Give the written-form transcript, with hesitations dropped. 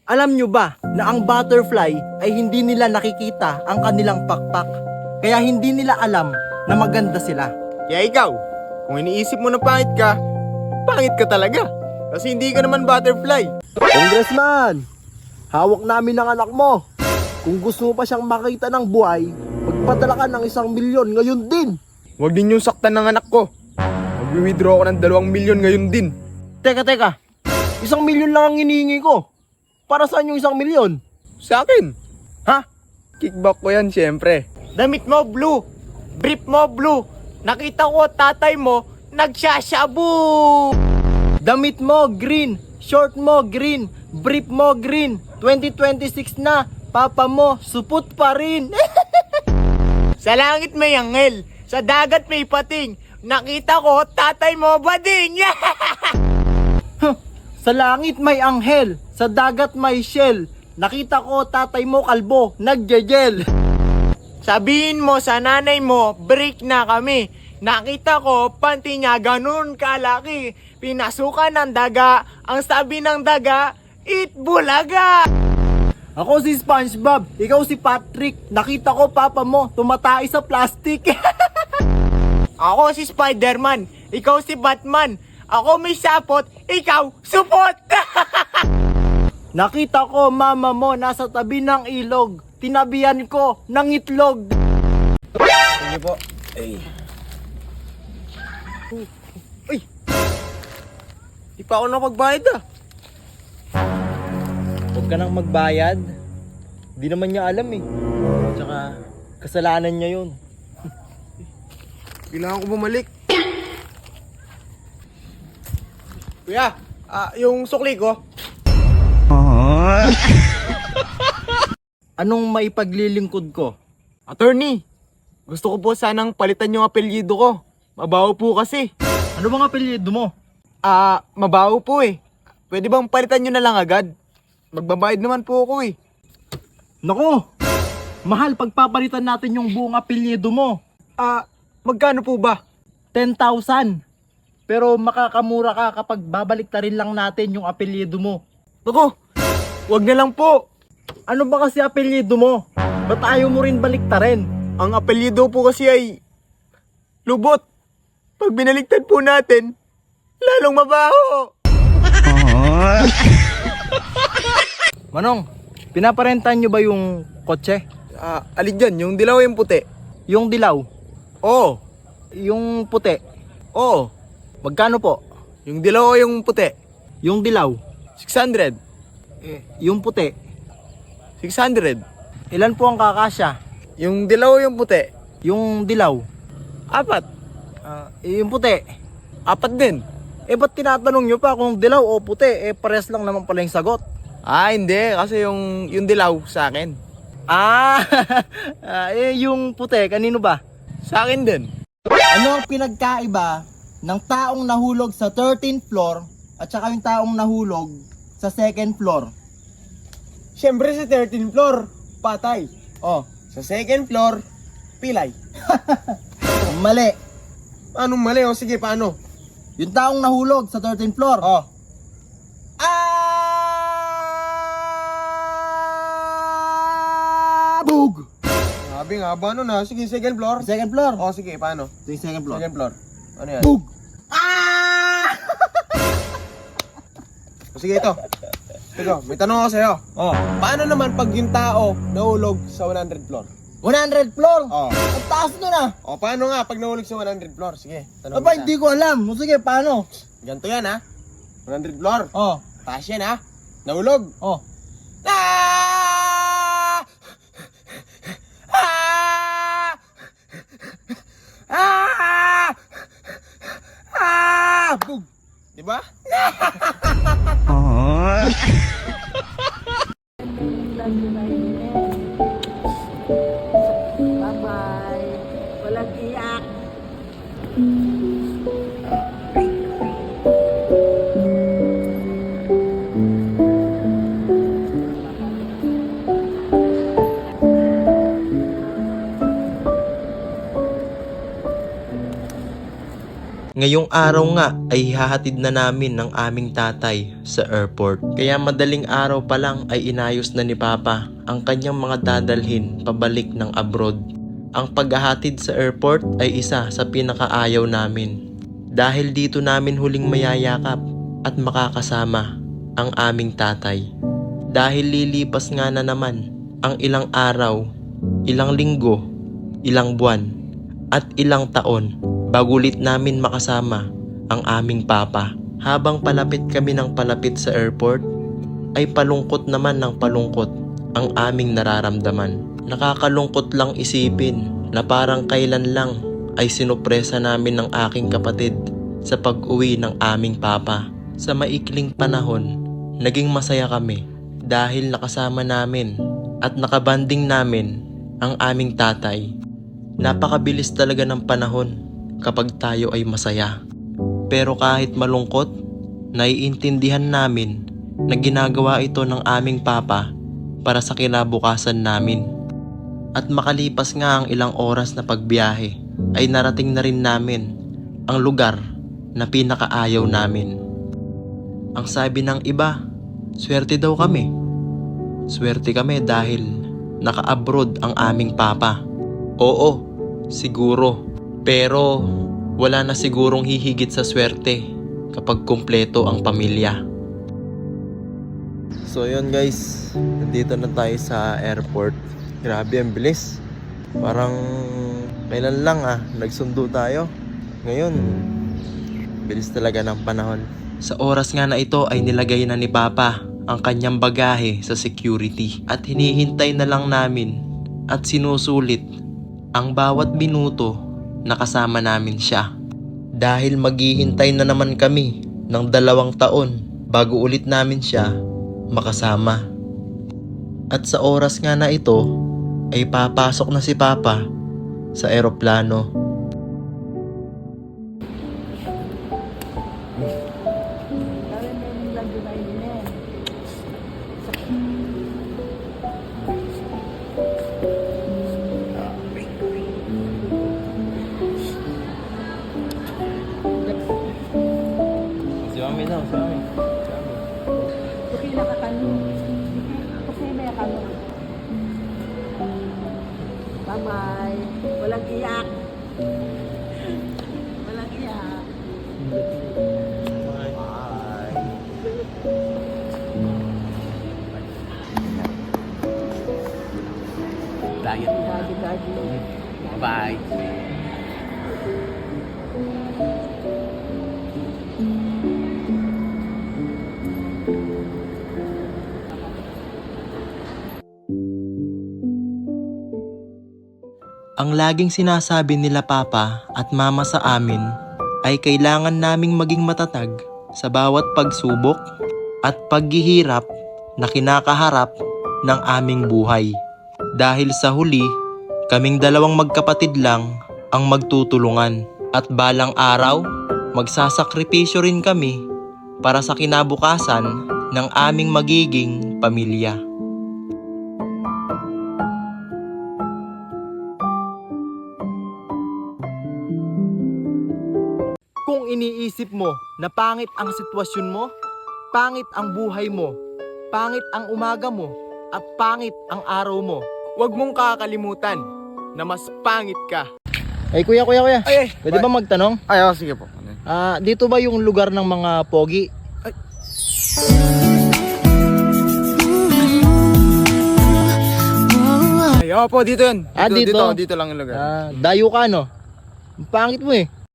Alam nyo ba na ang butterfly ay hindi nila nakikita ang kanilang pakpak? Kaya hindi nila alam na maganda sila. Kaya ikaw, kung iniisip mo na pangit ka talaga. Kasi hindi ka naman butterfly. Congressman, hawak namin ang anak mo. Kung gusto mo pa siyang makita ng buhay, magpadala ka ng 1 milyon ngayon din. Huwag din yung saktan ng anak ko. Mag-withdraw ako ng 2 milyon ngayon din. Teka, 1 milyon lang ang hinihingi ko. Para saan yung 1 milyon? Sa akin. Ha? Kickback ko yan syempre. Damit mo blue, brief mo blue. Nakita ko tatay mo nagsashabu. Damit mo green, short mo green, brief mo green. 2026 na, papa mo supot pa rin. Sa langit may anghel, sa dagat may pating. Nakita ko tatay mo bading. Sa langit may anghel, sa dagat may shell. Nakita ko tatay mo kalbo, nagjejel. Sabihin mo sa nanay mo, break na kami. Nakita ko, panty niya ganun kalaki. Pinasukan ng daga, ang sabi ng daga, eat bulaga. Ako si SpongeBob, ikaw si Patrick. Nakita ko papa mo, tumatay sa plastic. Ako si Spider-Man, ikaw si Batman. Ako may sapot, ikaw supot. Nakita ko mama mo nasa tabi ng ilog. Tinabihan ko ng itlog. Sige po. Ay. Uy. Di pa ako napagbayad ah. Huwag ka nang magbayad. Di naman niya alam eh. Tsaka kasalanan niya yun. Kailangan ko bumalik. Kuya, yung sukli ko. Anong maipaglilingkod ko? Attorney, gusto ko po sanang palitan yung apelyido ko. Mabaho po kasi. Ano bang apelyido mo? Mabaho po eh. Pwede bang palitan nyo na lang agad? Magbabayad naman po ako eh. Naku! Mahal pagpapalitan natin yung buong apelyido mo. Magkano po ba? 10,000. Pero makakamura ka kapag babalik ta rin lang natin yung apelyido mo. Naku, wag na lang po. Ano ba kasi apelyido mo? Ba't ayaw mo rin baliktarin? Ang apelyido po kasi ay Lubot. Pag binaliktad po natin, lalong mabaho. Manong, pinaparentahan nyo ba yung kotse? Alin dyan? Yung dilaw yung puti? Yung dilaw? Oo. Yung puti? Oo. Magkano po? Yung dilaw o yung puti? Yung dilaw? 600. Yung puti? 600. Ilan po ang kakasya? Yung dilaw o yung puti? Yung dilaw? 4. Yung puti? 4 din. Ba't tinatanong nyo pa kung dilaw o puti? Pares lang naman pala yung sagot. Hindi. Kasi yung dilaw sa akin. Yung puti, kanino ba? Sa akin din. Ano ang pinagkaiba ng taong nahulog sa 13th floor at saka yung taong nahulog sa 2nd floor? Siyempre sa 13th floor, patay. Oh, Sa 2nd floor, pilay. mali. Anong mali? O sige, paano? Yung taong nahulog sa 13th floor. Oh. Bug! Sabi nga ba nun ha? Sige, 2nd floor. 2nd floor. O sige, paano? Ito yung 2nd floor. 2nd floor. Ano yan? Bug! O sige, ito. Ito, may tanong ako sa'yo. Oh, Paano naman pag yung tao nahulog sa 100 floor? 100 floor. Oh. Ang taas nun ah. O paano nga pag nahulog sa 100 floor? Sige, tanong Aba, kita. hindi ko alam. O sige, paano? Ganito yan ha. 100 floor. Oh, Taas yan ha. Nahulog. oh. Ah! Ah! Ah! Ah! Bug! Diba? Bye-bye. Walang iyak. Ngayong araw nga ay hahatid na namin ng aming tatay sa airport. Kaya madaling araw pa lang ay inayos na ni Papa ang kanyang mga dadalhin pabalik ng abroad. Ang paghahatid sa airport ay isa sa pinakaayaw namin. Dahil dito namin huling mayayakap at makakasama ang aming tatay. Dahil lilipas nga na naman ang ilang araw, ilang linggo, ilang buwan, at ilang taon bago ulit namin makasama ang aming papa. Habang palapit kami ng palapit sa airport, ay palungkot naman ng palungkot ang aming nararamdaman. Nakakalungkot lang isipin na parang kailan lang ay sinupresa namin ng aking kapatid sa pag-uwi ng aming papa. Sa maikling panahon, naging masaya kami dahil nakasama namin at nakabanding namin ang aming tatay. Napakabilis talaga ng panahon kapag tayo ay masaya. Pero kahit malungkot, naiintindihan namin na ginagawa ito ng aming papa para sa kinabukasan namin. At makalipas nga ang ilang oras na pagbiyahe, ay narating na rin namin ang lugar na pinakaayaw namin. Ang sabi ng iba, swerte daw kami. Swerte kami dahil naka-abroad ang aming papa. Oo, siguro. Pero wala na sigurong hihigit sa swerte kapag kumpleto ang pamilya. So yun guys, nandito na tayo sa airport. Grabe ang bilis. Parang kailan lang nagsundo tayo. Ngayon, bilis talaga ng panahon. Sa oras nga na ito ay nilagay na ni Papa ang kanyang bagahe sa security. At hinihintay na lang namin at sinusulit ang bawat minuto na kasama namin siya. Dahil maghihintay na naman kami ng 2 taon bago ulit namin siya makasama. At sa oras nga na ito ay papasok na si Papa sa eroplano. Si Mami daw, si Mami. Kasi nakakano. Kasi may kano. Bye-bye. Walang iyak. Walang iyak. Daddy. Bye. Ang laging sinasabi nila Papa at Mama sa amin ay kailangan naming maging matatag sa bawat pagsubok at paghihirap na kinakaharap ng aming buhay. Dahil sa huli, kaming 2 magkapatid lang ang magtutulungan at balang araw, magsasakripisyo rin kami para sa kinabukasan ng aming magiging pamilya. Kung iniisip mo na pangit ang sitwasyon mo, pangit ang buhay mo, pangit ang umaga mo, at pangit ang araw mo, Huwag mong kakalimutan na mas pangit ka. ay kuya. Ay, Pwede ba magtanong? Ay, sige po. Dito ba yung lugar ng mga pogi? Ay, opo, dito yun. Dito? Dito lang yung lugar. Dayo ka no? Ang pangit mo eh.